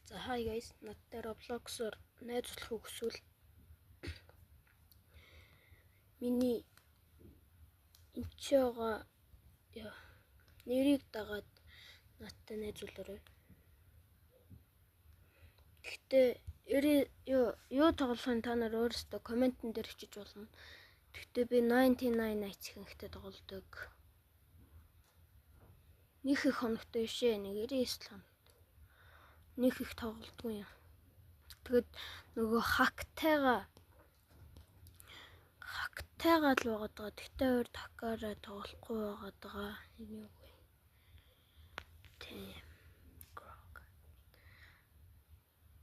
За hi guys, надтай Roblox-оор найзлахыг хүсвэл миний энчээга нэрийг дагаад надтай найзуулаарай. Гэхдээ юу тоглохын та нар өөрсдөө комментэн дээр бичиж болно. Гэхдээ би 99 Nights ихэнхдээ тоглодог. Них их хоногтой бишээ, нэг 99 хоног. Них их тоглодгүй юм. Тэгэд нөгөө хактайгаа л байгаад байгаа. Тэгтээ өөр такаараа тоглохгүй байгаад байгаа. Энийг үгүй. Тийм.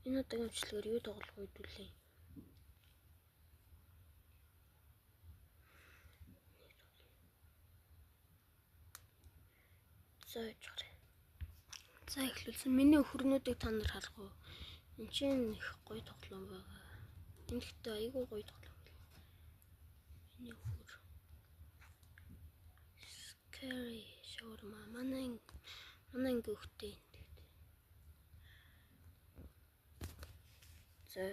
Энэ удаагийн бичлэгээр юу тоглох вэ дүүлээ? За эхлүүлсэн. Миний өхөрнүүдийг та нар харах уу? Энд чинь их гоё тоглоом байгаа. Энд ихтэй айгүй гоё тоглоом байна. Миний өхөр. Scary shawarma. Манай гөхтэй энд. За.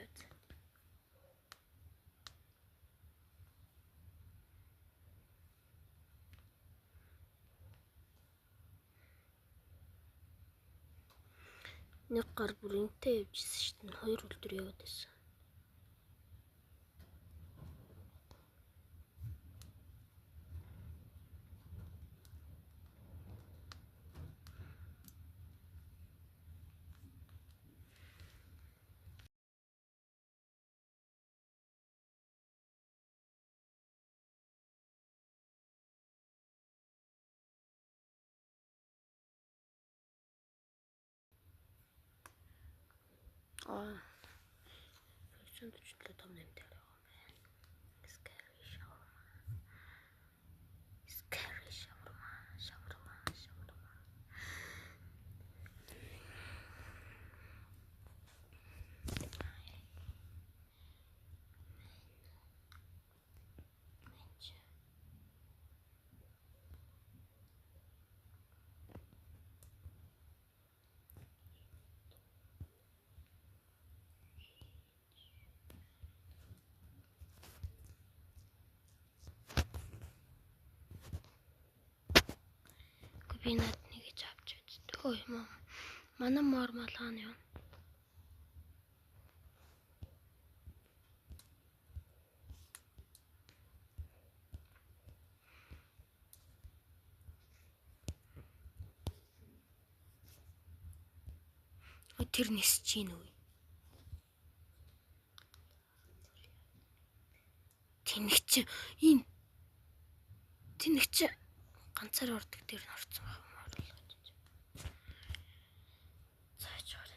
Нэг гар бүрэнтэй явжсэн шүү дээ. 2 өдөр яваад байсан. Сонирхолтой том нэмтэй байгаа юм байна. Scary shawarma. Би над нэг ч авч үзтээ. Ой мам. Манай мормалгаан юм. Тэр нисэж гин үү? Тэнэгч ганцаар ордог дээр нь орсон байх юм аа. Цаачаар.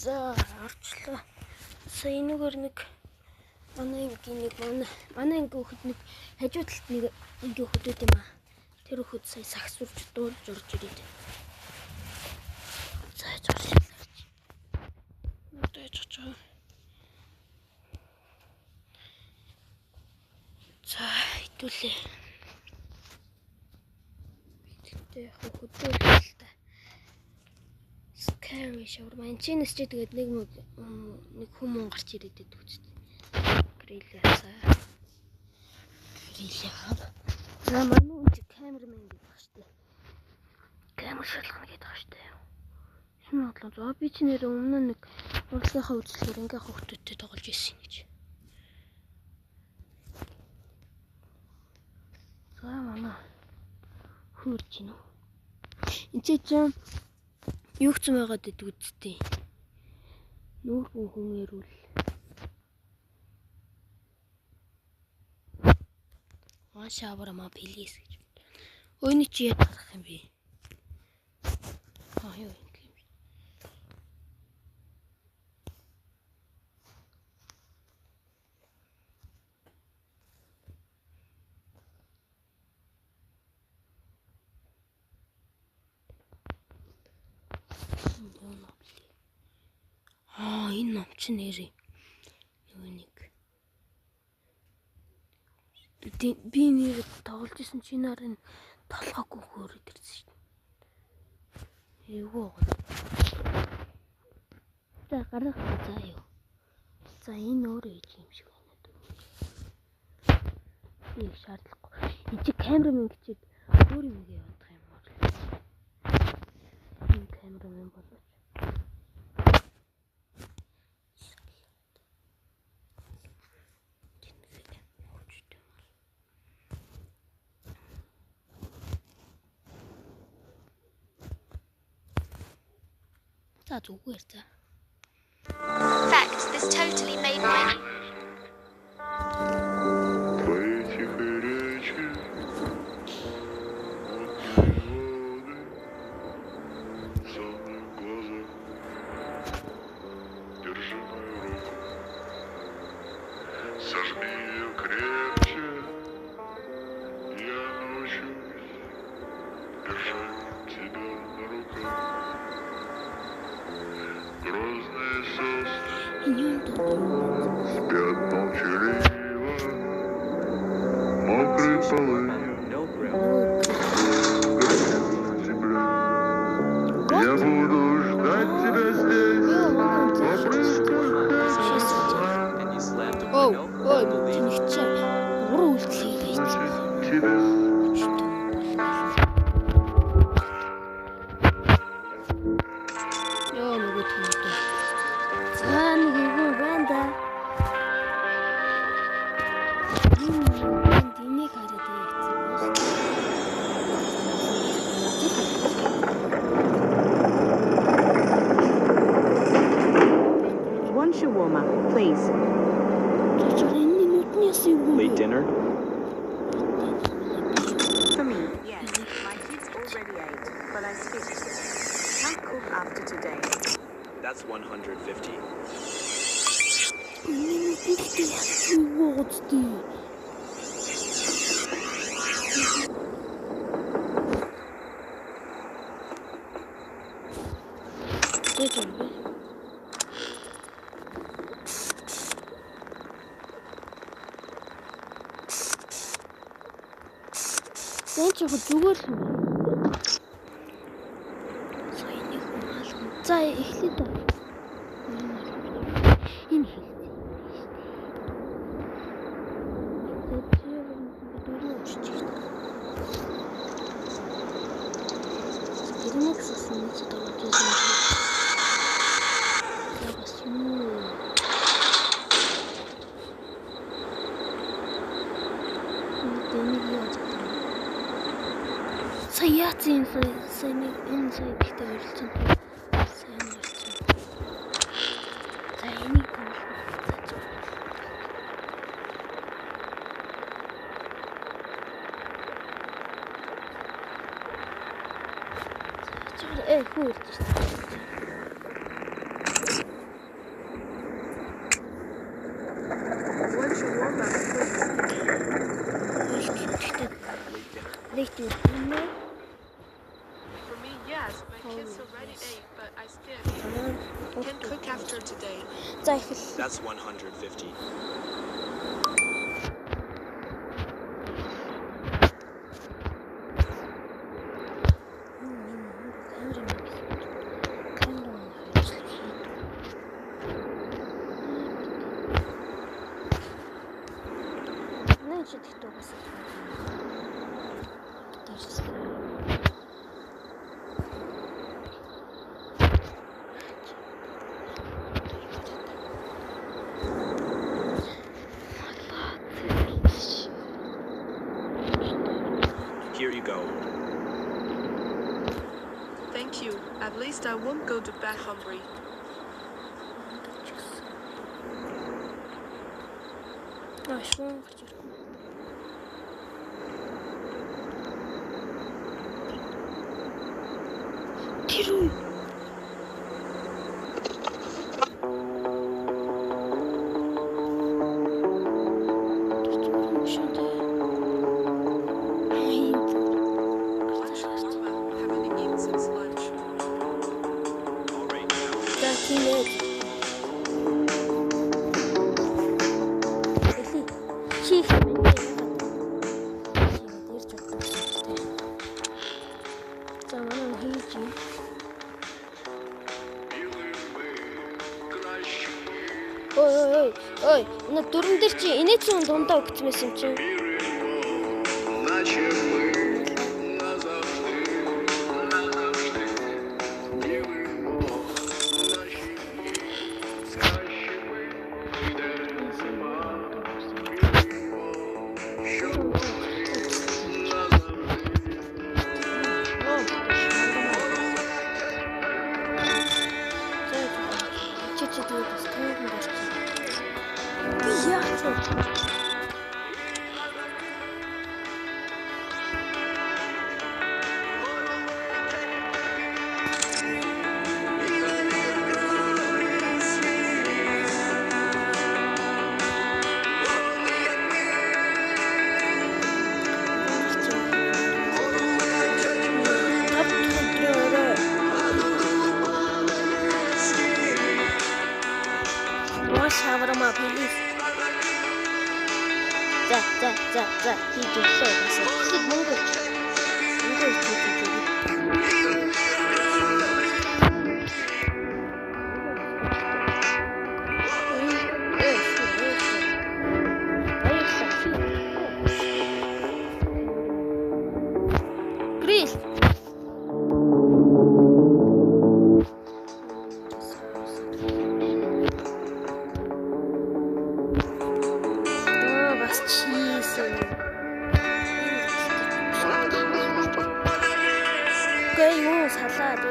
За орчлоо. За энэгээр нэг манай ангийн хүүхэд нэг хажуу талд нэг ангийн хүүхэд юм аа. Тэр хүүхэд сая сагсурж дуулж орж ирээд. За жоо. Жоо. За хэдүүлээ. Тэгтээ хөдөлгөөл та. Scary shawarma. Энд чинээс ч тэгээд нэг хүмүүс гарч ирээд байдаг үстэй. Грилээ. За манай үн чи камермен гэдэг баг штэ. Камер шалгана гэдэг баг штэ. Шинэ бодлоо. За би ч нэр өмнө нэг урлагийнхаа үзлэгээр ингээ хөвгтөдтэй тоглож ирсэн гэж. За манай хурж гинөө. Энд чинь юу ч байгаад байдаг үстэй. Нүүргэн хүмүүрүүл. One shower ама please гэж. Өөний чи яд гарах юм бэ? Юу юм. Энэ ном чи нэрээ. Юуник. Би нэр тоглож исэн чи нарын толгойг хөөрөд ирсэн шүү дээ. Эйгөө. За гарах за юу. За энэ өөрөө ээж юм шиг байна даа. Би шаардлахгүй. Энд чи камерамен гэчихэд өөр юм гээ явах юм бол. Энэ камерамен болооч. За зүгээр за. Fact, this totally made my Сожми ее крепче, я научусь держать тебя на руках. Грозные сосны спят молчаливо, мокрые полы горят земля. Я буду ждать тебя здесь, Ой, тэнэгч буруу үйлдэл хийж тебя. Ёо нөгөө тэнэгч. За нэг юм байна да. Энийг хараад One shawarma, please. Late dinner? For me, yes. My kids already ate, but I skipped. Can't cook after today. That's 150. Зэн чи зүгээр л юм. За эхлэе даа. Энэ хэл. Саяцын сайн энэ сайн ихтэй оролцсон. Сайн оролцсон. За энийг хөөж шүү. One shawarma, Late dinner. For me, yes. My kids already ate, but I skipped. Can't cook after today. За эхэл. That's 150. Here you go. Thank you. At least I won't go to bed hungry. Шуун гарч ирсэн. Haven't eaten since lunch. All right, now. За тиймээ. Чи их юм бэ? Ирж боддог гэсэн. За манай хийж юм. Ой, энэ дөрөн дээр чи инээсэн дундаа өгсөн байсан чинь. Шаврама плиз. За хийж өглөө гэсэн. Хэсэг мөнгө өгч. Мөнгө өгч. Крис. Салаад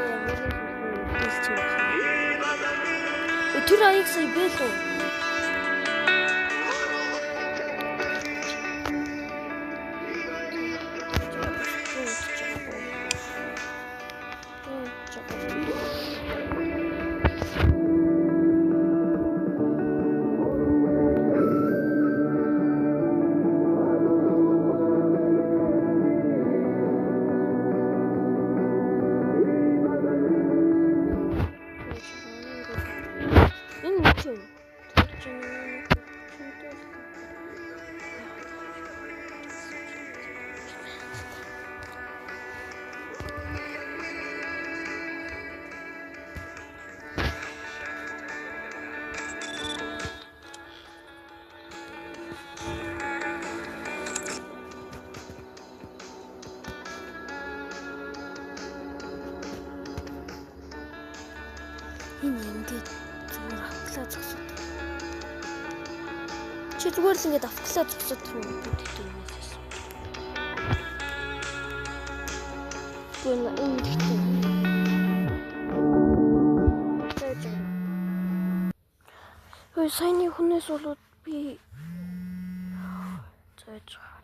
тэр аяг сая бэлээ. Энэ ингээд зүгээр авклаа зогсоод. Чи зүгээр л ингээд авклаа зогсоод юм гэдэг юмээс. Гүн энэ тэгтээ. Ой саяны хүнээс болоод би зайж хараа.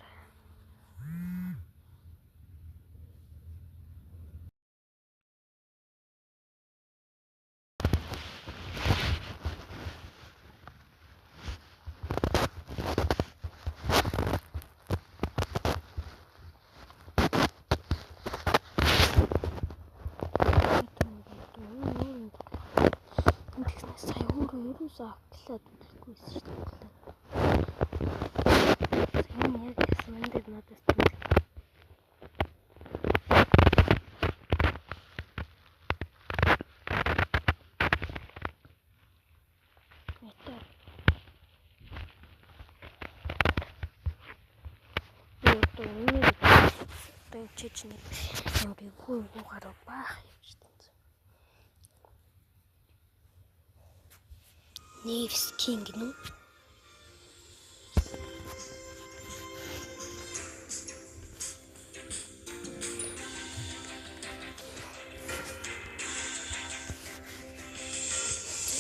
Авклаад үлгүйсэн шүү дээ. Энэ яг гэсэн мэндэр надаас тийм. Метр. Тэ чичний юм би гоо гараа баах юм шүү дээ. Невс Кинг ну.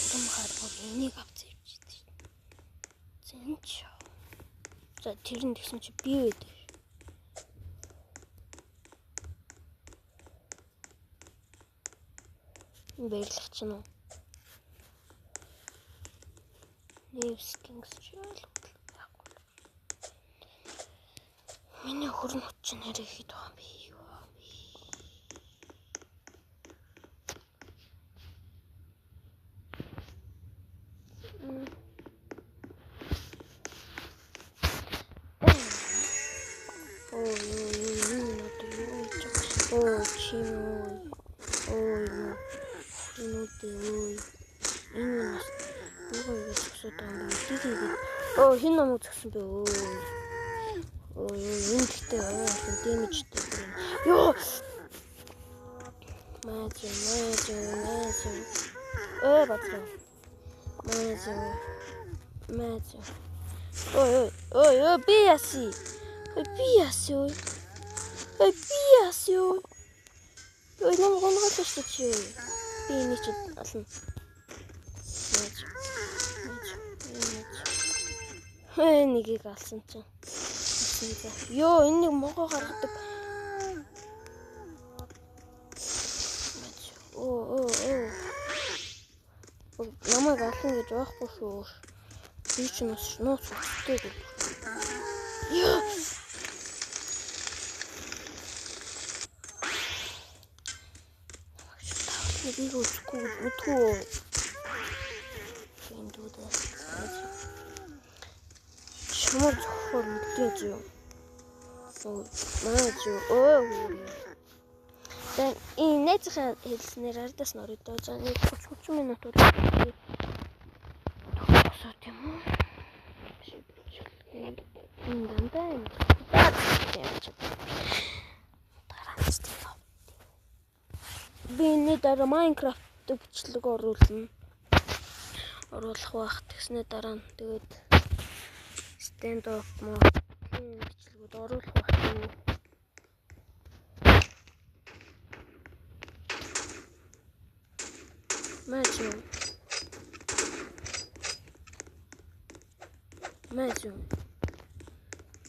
Зэм харбог энийг авч ирж байна. Зэнч. За тэр нь тэгсэн чи би байдаг. Баярлах чинь уу. Невс Кингс чийл. Миний хөрн хүч чинь нэр ихэд байгаа би. Хин намайг зогсон бэ өө. Энэ гэхдээ дэмэжтэй байна. Ёо. Маач. Батраа. Маач. Ой, би яси. Ой, намайг гонхолтой шүү дээ. Би энийг ч ална. Нэгийг алсан чинь. Ёо, энэ нэг могоо гаргадаг. Намайг алсан гэж байхгүй шүү. Би ч нууц үстэй. Ёо. Нэгийг үсэхгүй үтгүү. Эндүүдээ. Чамд зохиол үлдээж юу? Маач юу? Тэн энэ нэцхэн хэлснээр ардас нөрөдөө заа 30 минут үлдээ. Тосоо тийм үү? Би энэ дараа Minecraft бичлэг оруулах байх. Тэгснэ дараа нь тэгээд stand up бичлэгүүд оруулах байх. Мажу.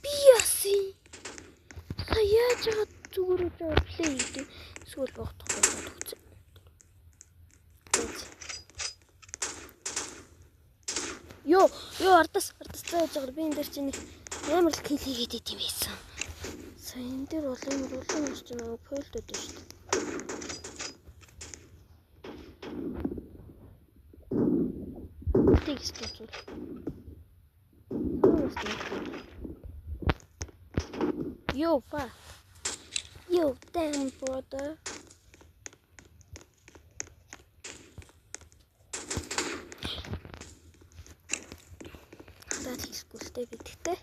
Би яси. Хаяаж зүгээр плей гэдэг эсвэл богдохгүй байна. Ёо, ардас зааж байгаа. Би энэ дээр чинь амар л кил хийгээд идэв байсан. Сайн энэ дээр бол амар олон юм чинь нэг фойлд өгдөө шүү дээ. Текст хийвэл. Yo, damn brother. Хадаад хийсгүүлтэй бидтэй.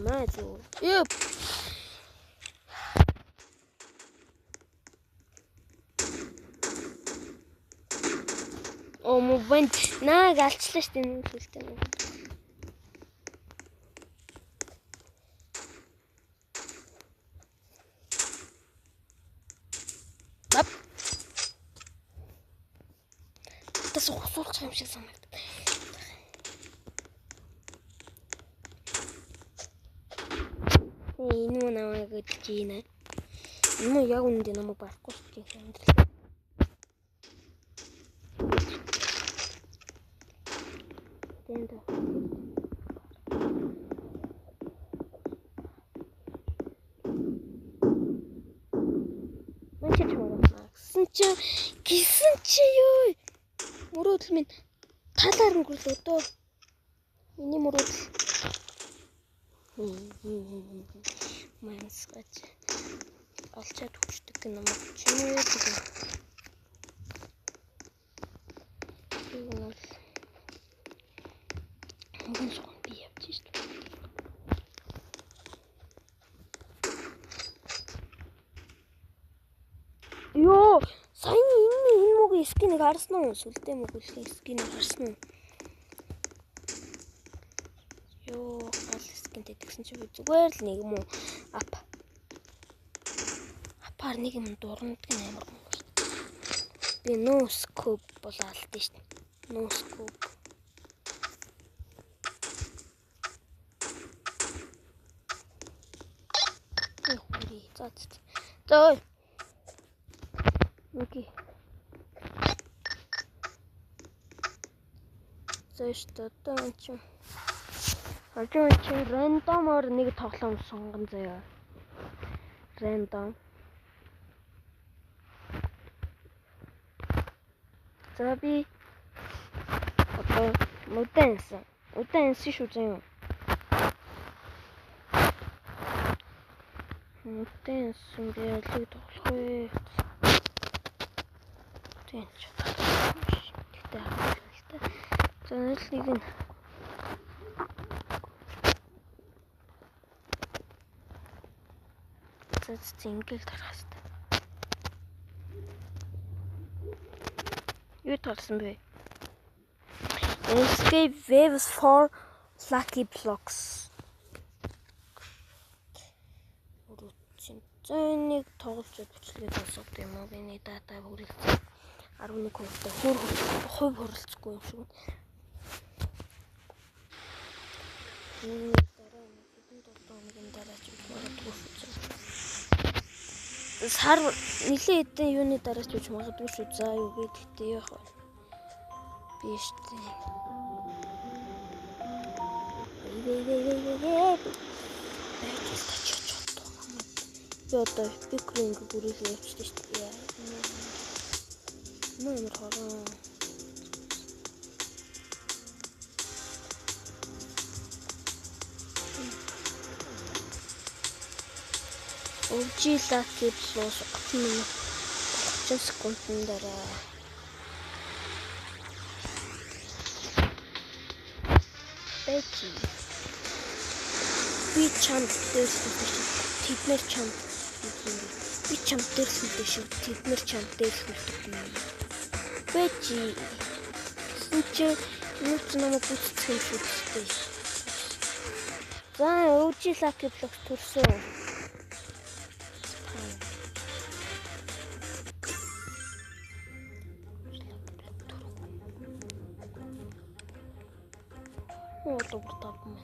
Мажу. Юп. Мовент наг алчлаа штэ нэг хэлтэй нэг. Ап. Тас ухсуулах юм шиг санагдав. Энэ намайг гэдгийг. Энэ яг үндэ намайг барахгүй гэх юм даа. Тэнда. Мачиж мороо. Гисэн чи юу? Мөрөөдөл минь талаар өнгөрлөө дөө. Миний мөрөөдөл. Мансгач. Алчаад хүчдэг юм уу? Чи юу яа гэдэг? Би явчих шүү дээ. Ёо, сайн энэ мөгийн скиныг харсан уу? Сүлдээ мөгийн скиныг харсан уу? Ёо, гал скинтэй тэгсэн чи би зүгээр л нэг юм уу? Апаар нэг юм дурндаг амар юм шүү дээ. Би no scope болаалдээ шүү дээ. No scope. Rồi. Ok. Зөөш одоо энэ чинь рандомор нэг тоглоом сонгон заяа. Рандом. За би одоо удаанс шүү заяа. Удаанс би алиг тоглох вэ? Тэнч. Тэгтээ хаалта. За нэг нь зингэл тарах хэрэгтэй. Юу тарсан бэ? Escape waves for lucky blocks. Зэнийг тоглож бичлэгээ сонсох юм уу? Биний дата хүрэлцээ 11% хувь хүрэлцэхгүй юм шиг. Сар нилийн хэдэн юуны дараач үуч магадгүй шүү. За юу гэдэгтэй яах вэ? Биш дээ. Би одоо спикеринг бүрэлдэхүүн явуулчихсан шүү дээ. Номер хараа. Lucky plus 30 секундын дараа. Бэчи. Би чамд дээрсэн тэднэр чамд би чамд дээрсэн шүү. Тэднэр чамд дээрсэн. Бэчи. Чи нүц намайг бүцчих юм шүү дээ. За Lucky plus төрсөн. Добре, так у мене.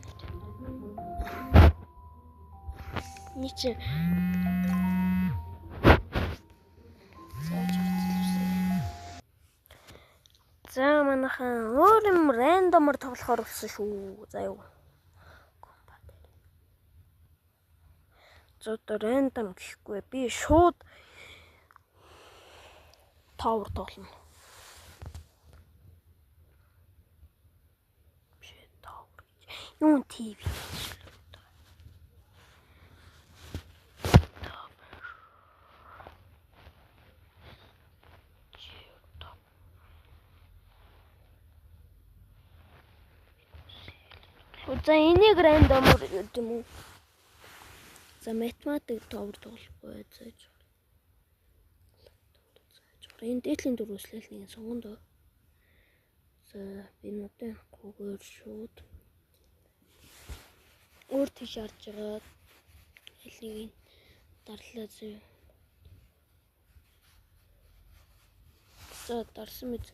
Нічого. За манайхан өөр юм рандомор тоглохоор болсон шүү. За юу. Зөтө рандом гэхгүй би шууд тавар тоглоно. Юун ТV. За энийг рандомор гэдэг юм уу? За математик тавар тоглохгүй зааж. Энэ дээдлийн дөрвөслөл нэг сонгонд. За би нүдэн гугаар шууд өөр тийш харж байгаа хэлнийг дарлаа зөө. За дарсан мэд.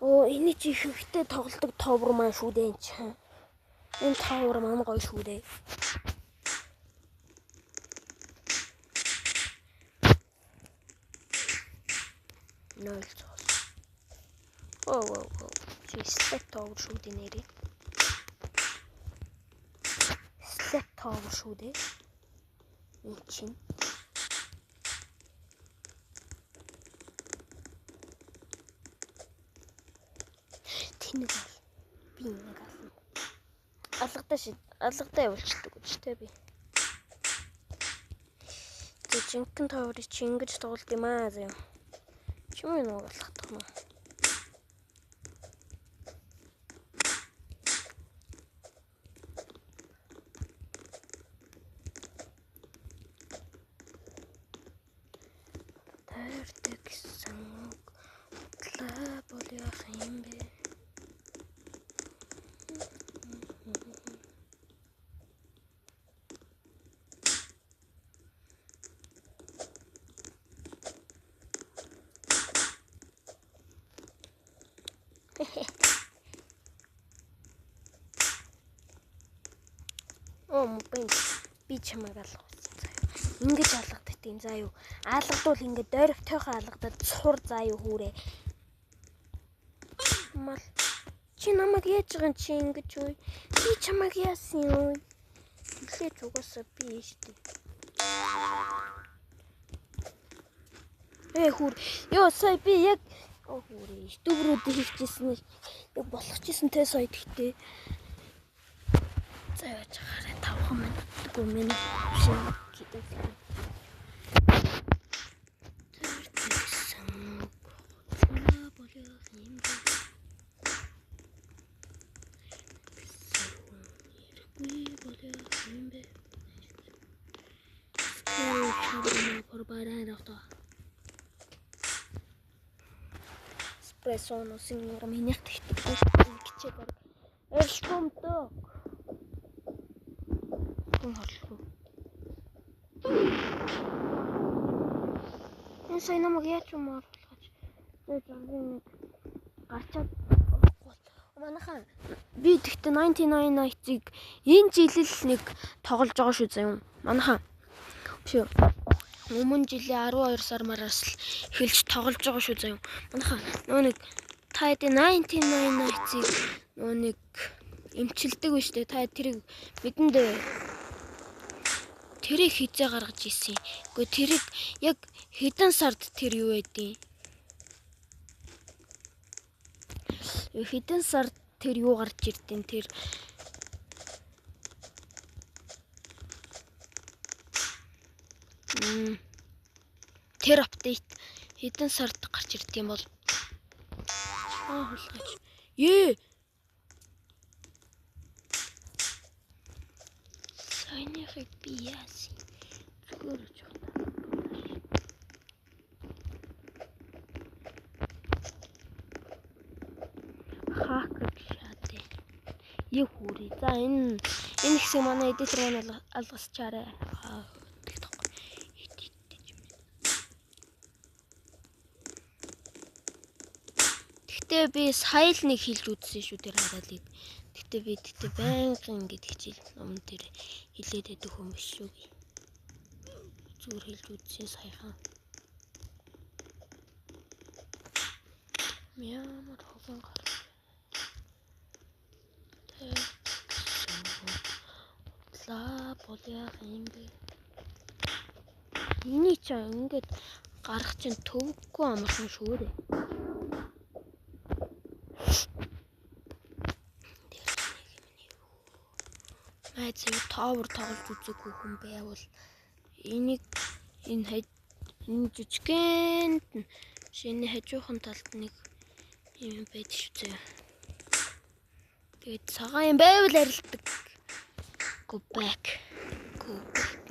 Оо энэ чи ихэнхдээ тоглодог товор маань шүү дээ энэ чи. Энэ товор маань гоё шүү дээ. Нөл цол. Оо чи слэт товор шүү дээ нэрээ. Слэт товор шүү дээ. Энэ чинь нэг би нэг алгадаа явуулчихдаг үстэй би. Тэг жинхэнэ товрыг чи ингэж тоглолт юм аа заяа. Чим юу алгадах юм. Тэрдэгсэн ла болиах юм бэ. Би чамайг алгуулсан заа юу. Ингэж алгадах тийм заа юу. Алгадвал ингэ дойрогтойхоо алгадаад цур заа юу хүүрээ. мал. Чи намайг яаж байгаа юм чи ингэж үе? Би чамайг яасан юм? Эхлээд угаасаа би штэ. Хүр. Ёо сая би яг хүрээ. Дүүрүүд хийчихсэн. Яг болгочихсон те сая тэгтээ. За яаж хараа 5 минут гүмэн шин гэдэг. Espresso signora minha гिचээд эршгомдөө. Хүн хорлоо. Энэ сайн намайг яаж юм оруулах гэж. Тэгээд гарчаад манайхаа би тэгтээ 99 nights-ыг энэ жилэл нэг тоглож байгаа шүү заяа. Манайхаа биш өмнө жилийн 12 сар мараас л эхэлж тоглож байгаа шүү заяа. Манайхаа нэг та хэдийн 99 nights-ыг нэг эмчилдэг биш үү? Та тэрийг бидэнд тэрийг хизээ гаргаж ирсэн. Гэхдээ тэрийг яг хэдэн сард тэр юу байдیں۔ Хэдэн сард тэр юу гарч ирдیں۔ Тэр апдейт хэдэн сард гарч ирдیں۔ Бол хулгайч. Сайныг би яасан. Зүгээр ч хакер шатэ. Юхүри. За энэ хэсэг манай эдитер нь алгасчаарай. Тэгтээ би сая л нэг хэлж үзсэн шүү тэр хараалыг. Тэгтээ би байнгын ингэж хичээл ном тэр хэлээд байдаг юм биш шүү. Зүгээр хэлж үзсэн саяхан. Ямар хогон гар. Ла болиа юм бэ. Эний ч ингэж гарах чинь төвөггүй амархан шүү дээ. Майзын тоовор тоглож үзээгүй хүн байвал энэ жижигхэн шинэ хажуухан талд нэг юм байдаг шүү зөө. Тэгээд цагаан юм байвал арилдаг. Go back.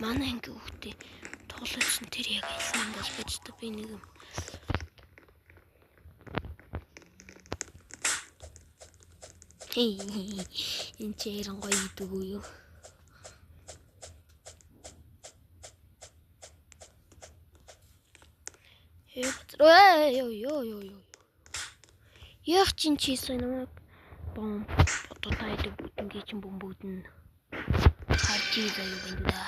Манай анги хүүхдээ тоглосон тэр яг хэлсэн бол байж та би нэг юм. Энэ чирэн гоё идэг үү? Ёо. Яг чин чийсэн намайг бом бодотайдаг бүтэнгээ чин бомбүүдэн хажиж заяа бэнда.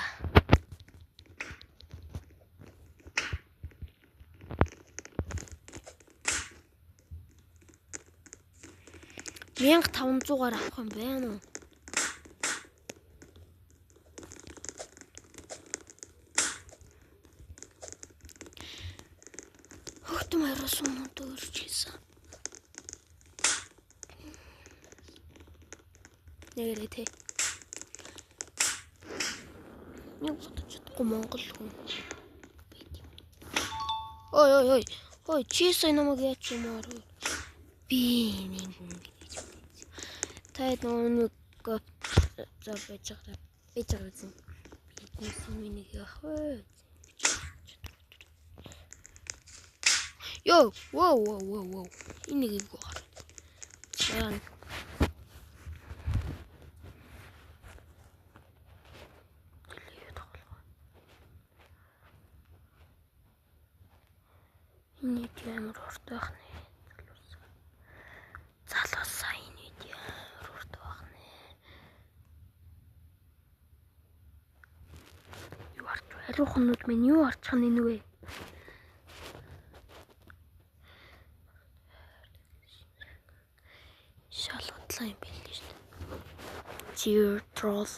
Мянга 500-аар авах юм байна уу? Хөөтөм хараасан юм дөрч хийсэн. Нэрээ тэ. Нэг бодож чадахгүй Монгол хүн. Ой, чи сайн намайг яач юм аа. Би нэг тайд нэг за байж байгаа үзэн. Биднес минийг яах вэ? Йоо, воу. Энийг юу гоо. Яа. Энийг ямар уртах нэ. Залуусаа энийг ямар уртах нэ. Юу арч вэ? Хариухнууд минь юу арчих нь энэ вэ? шалгатлаа юм билээ шүү дээ. Tier troll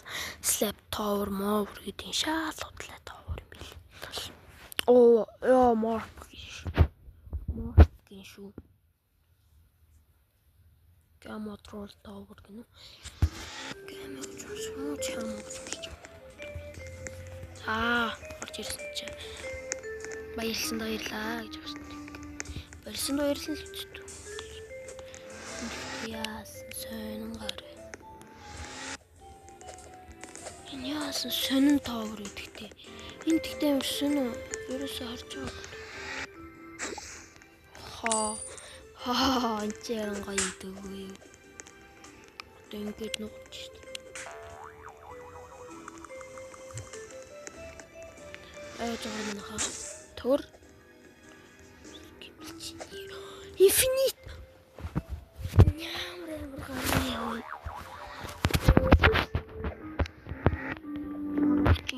slap tower mower гэдэг шалгатлаа tower юм билээ. Оо яа марк гин шүү. Gamma troll tower гэнэ. Gamma troll чамд. Орж ирсэн чи. Баярлалаа гэж байна. Баярлалаа л ч. Яасан сонин гар. Энэ яасан сонин тоовор гэдэгтэй. Энэ тэгтээ юм сонин ерөөсөө харж байгаа. Энэ чирэн гоё дөгөө. Одоо ингэж нууч шүү дээ. Жоо манайхаа төр Infinite. Ямар гараа.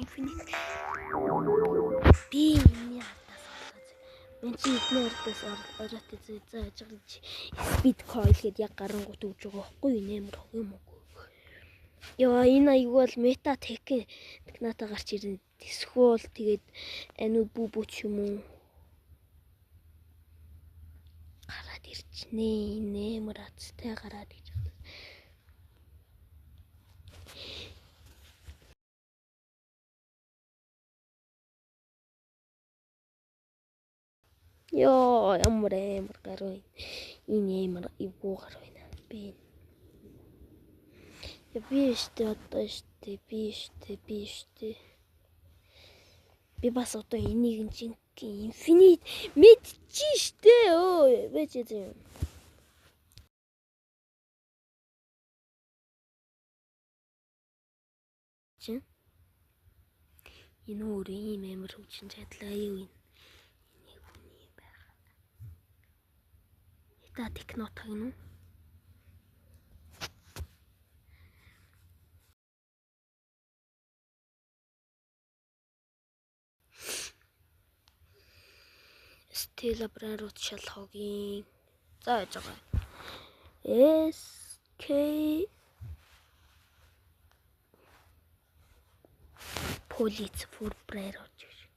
Infinite. Би яа тасалгаж. Мен чи игнордос ороод зааж байгаа чи speed coil гээд яг гарангуут өгж байгаа байхгүй нэмэр юм уу? Яа энэ аяг бол мета техната гарч ирнэ. Тэсхүүл тэгээд ануу бүбүч юм уу? Гараад ирчихнэ. Нэмэр атстай гараад ирж байна. Йоо ямар гараа. Энэ ямар ивгүй гараа байна. Би. Я биштэй одоо штэ биштэй. Би бас одоо энийг жинхэнэ инфинит мэдчихэн штэ. Өө байж юм. Чин. Энэ өөрөө ийм амар хөгжин чадлаа юу юм. Энийг хүний байгаа. Эта технот гэнэ. Стела брарууд шалхогийн зааж байгаа. SK Police for брарууд шиг.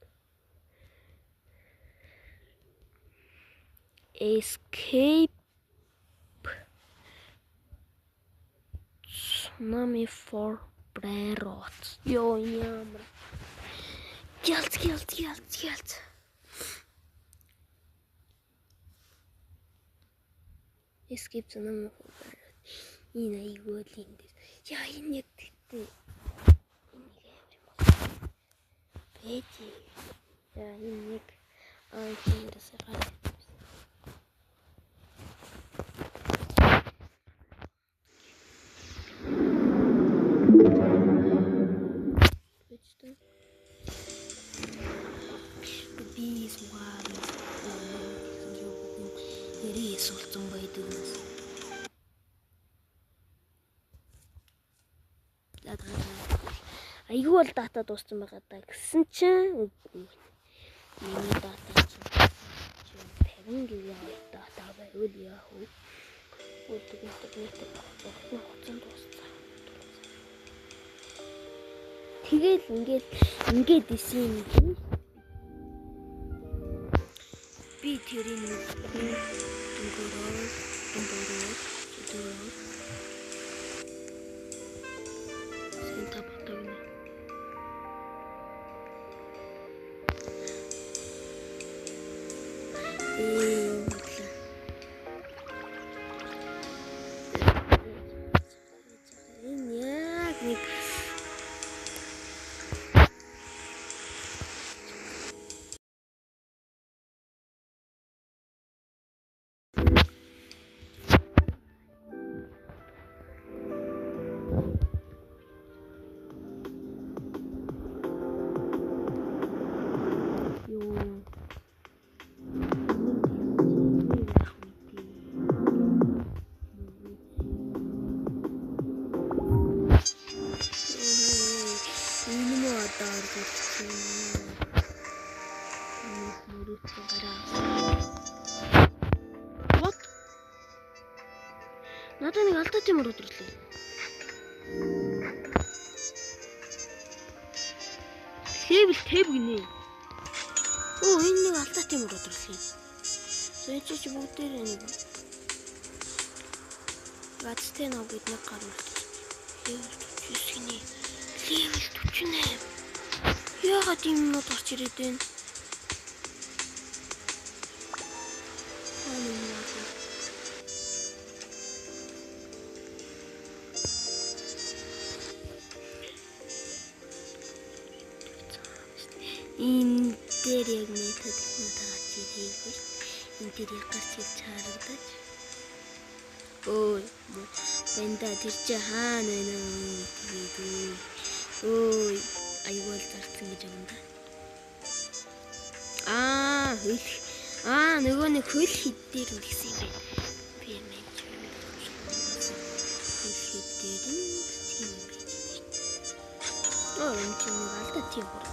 Escape Tsunami for брарууд. Йоо ямар. Гялт. Escape Tsunami for брарууд. Энэ айгуул ингэ. Яа энэ яг тэгтээ. Эти. Я нэг анхээрээс гараад. Бичтэй. Би смаар. Эрээс улцсан байдаг. Айгүй бол дата дууссан байгаа даа гэсэн чинь миний дата чинь 50 GB дата байвал яах вэ? Тэгэл ингээд исэн юм. Би тэрийг дүнгөрөө Надад нэг алдаа тиймэр өдөрлөө. Level 5 гинэ. Оо энэ нэг алдаа тиймэр өдөрлөө. Зэчиж бүгдээр нэг Гацтэй нэг бид нэг гарвал. Level 49 гинэ. Level 48. Яагаад ийм юмнууд гарч ирээд байна? Энэ дээр яг метод гарч ирэх биш. Энэ дээр яг гарч ирж харагдаж. Ой, бэнда тэр чи хаана байна вэ? Ой, аюул зарцсан гэж юм да. Хөл. Нөгөө нэг хөл хит дээр үлгсэн юм байна. Би мэж. Хөл хит дээр нь тийм юм байж байна. Энэ ч нэг алдаа тийм бүр.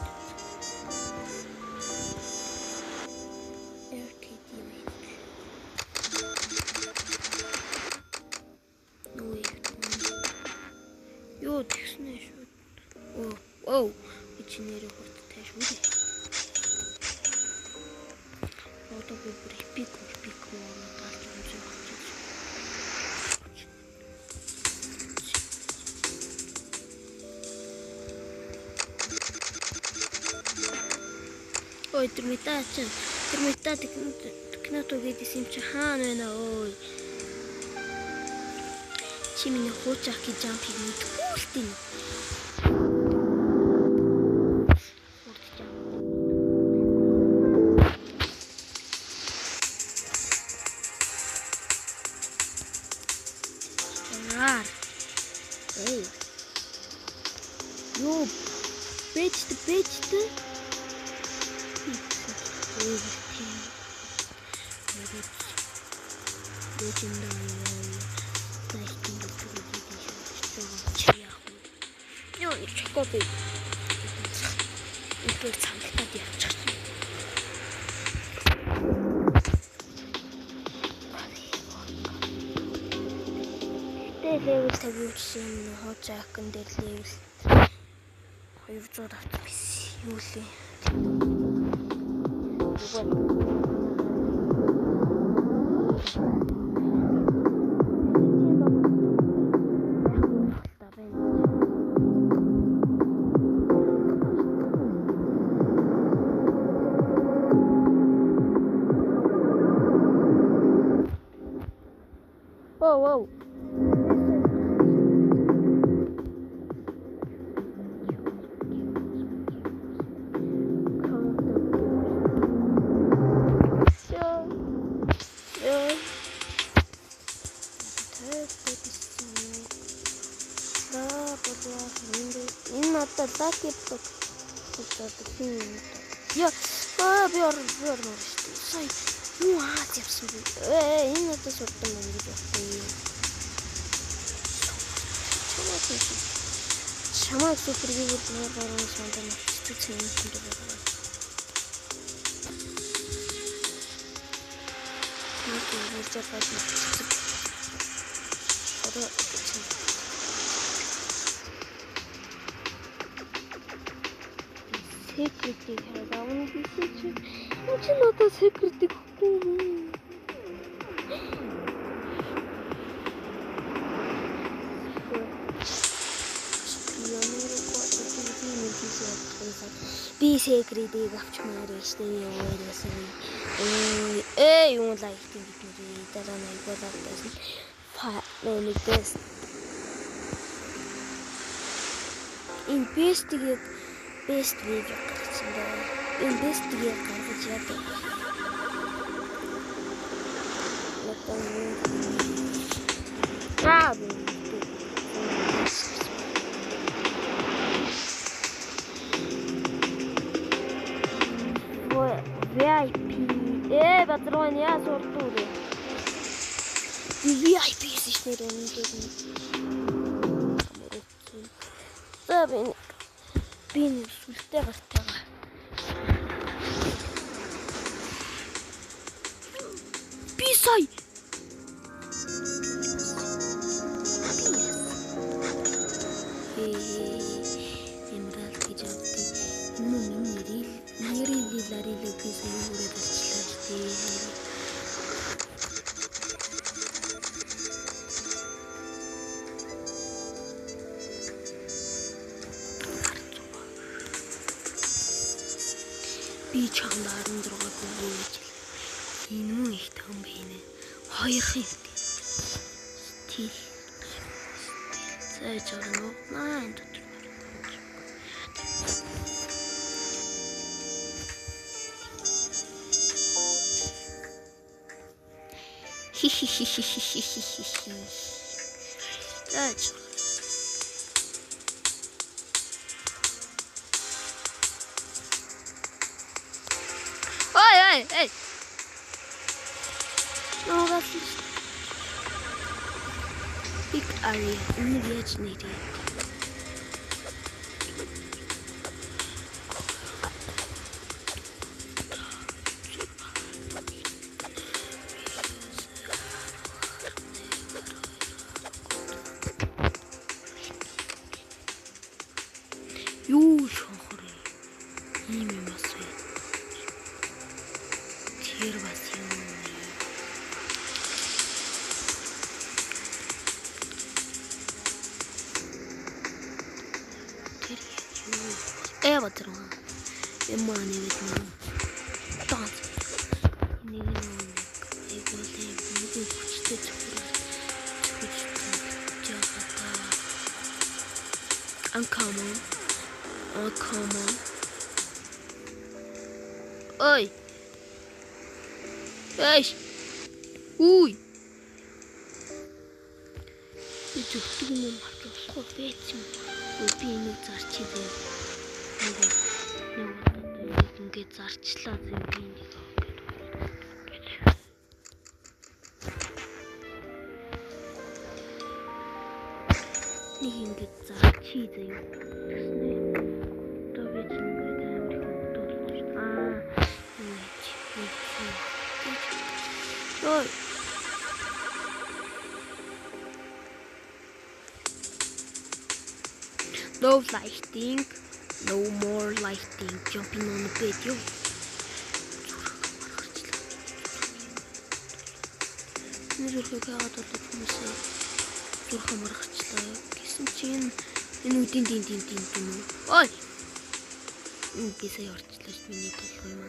Юу тэгснэ шүү. Оо, бичнэрээ хурдтай шүү дээ. Одоо би бүр эпик даалж үзэх гэж. Ой, термита технато гэдээс юм чи хаана байна ой. Чи миний хуучаах гэж жампийг мэдгүй л тийм. Эй. Юу бэчт. Копи. Ихээр цамталтад явчихсан. Level 50-ийн хожаакн дээр level 200 авсан байсан. Юу лээ. Whoa. Энэ одоо лакипок яа би орно шүү. Сая юу явсан бэ? Энэ одоо сурсан юм гэж байна. Чамайг супервизор нэрээр сондан хэвчээ юм байна. Секретик хараавна гэсэн чинь надад секретик өгөхгүй. Би секретик авчмаар штэ яасан. Юу лайк тийм бидний дараа нь болоодсэн. Нэг тест. Энэ best видео гаргасан байна. Энэ best видео гаргаж яадаг. VIP. Патрон я сортую. VIP система не би сүлтэй гартайгаа. Би сая Би сайн үрээд арчлаа штий. Би чамд 16 гүгөөж энэ мөн их том байна. Хоёрын стил. Зайж байгаа нь маань дотор. Зайж. Эй. Ногоос. Big area. Энийг яаж нэрээ? Юу шохор. Ийм юм асуу. Тэр бас юм. Батраа. Эммааны видно. Таач. Нэг айгуулээ бүгд хүчтэй зөвхөн. Uncommon. Ой. Эй. Уй. Би зөвхөн юм харахгүй бэцэн. Би нэг зарчээ. Ингээд зарчлаа зэмгийн нэг. Нэг ингээд зарчий заяа. Одоо би ингээд амар хөдөлж. Ой. No lighting. No more lighting. Jumping on the bed, yo. Нэрхээ гадаад хүмүүсээ зурх маргачлаа гэсэн чинь энэ үдийн дин. Ой. Би сая орчлаа ш миний толгой юм.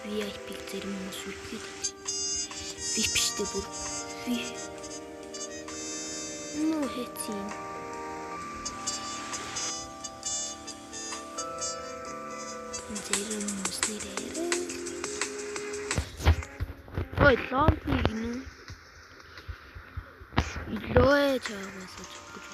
VIP зэрэг хүмүүс үлдээд. VIP-штэй бүр. Ну хэцэн. Зэрэг хүмүүс нэрээ. Ой, лампыг нь. Илээ чааваас чөкөж.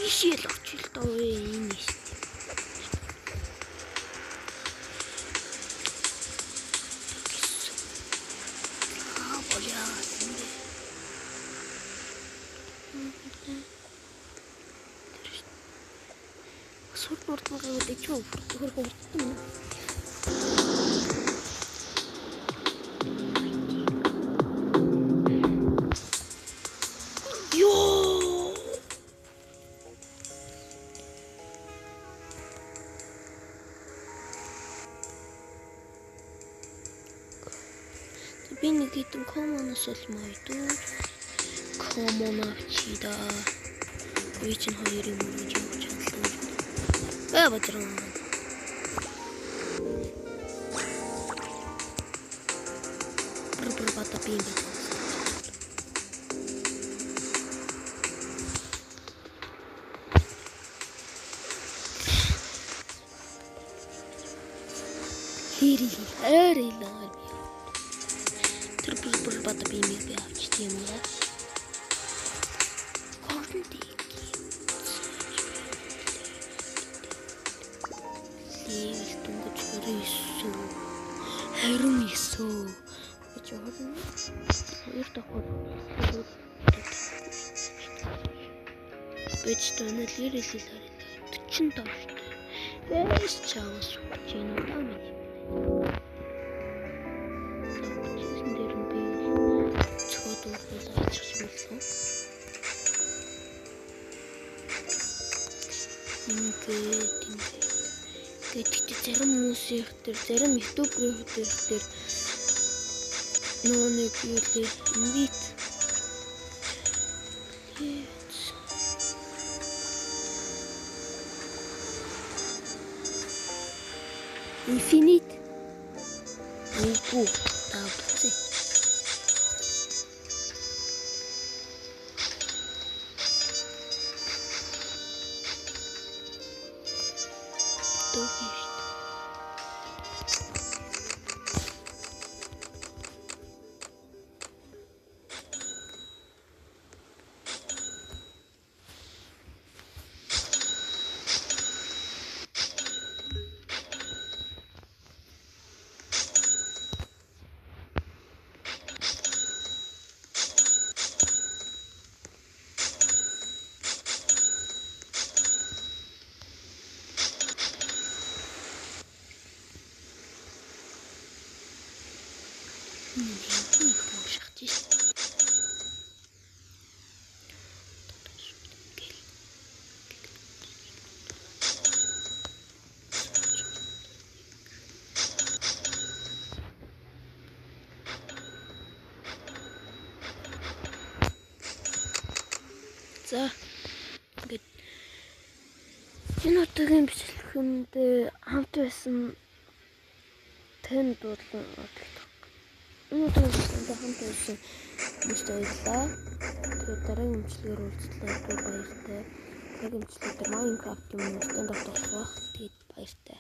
Ишэл очилтоо энэ шүү. Чё, хөрхөн. Ёо. Би нэг хэдэн коммоноос олмоо дүү. Коммон авчида. Би чинь хоёр юм гэж бодлоо. Батраа. Бата пинги. Хэри лаа. Тэр бата пинги явж тийм яа. Харин ისო. Чорно. Хоёр дахь. Бэчтэнэ лирэлэлээ. 40 давштай. Бэс чавас чинь юм. Чисэн дээр нь би цогод уулзаж ирсэн. Гэхдээ зарим хүмүүсийн дээр зарим ютуберийн дээр нэг юу лээ инвит Infinite Үгүй таавчээ. Төвш. За ингээд энэ удаагийн бичлэгт хамт байсан танд болон энэ удаагийн бичлэгт хамт байсан хүмүүст баярлалаа. Тэгээд дараагийн бичлэгээр уулзлаа. Баяртай. Дараагийн бичлэгт Minecraft юм уу stand up тоглох. Тэгээд баяртай.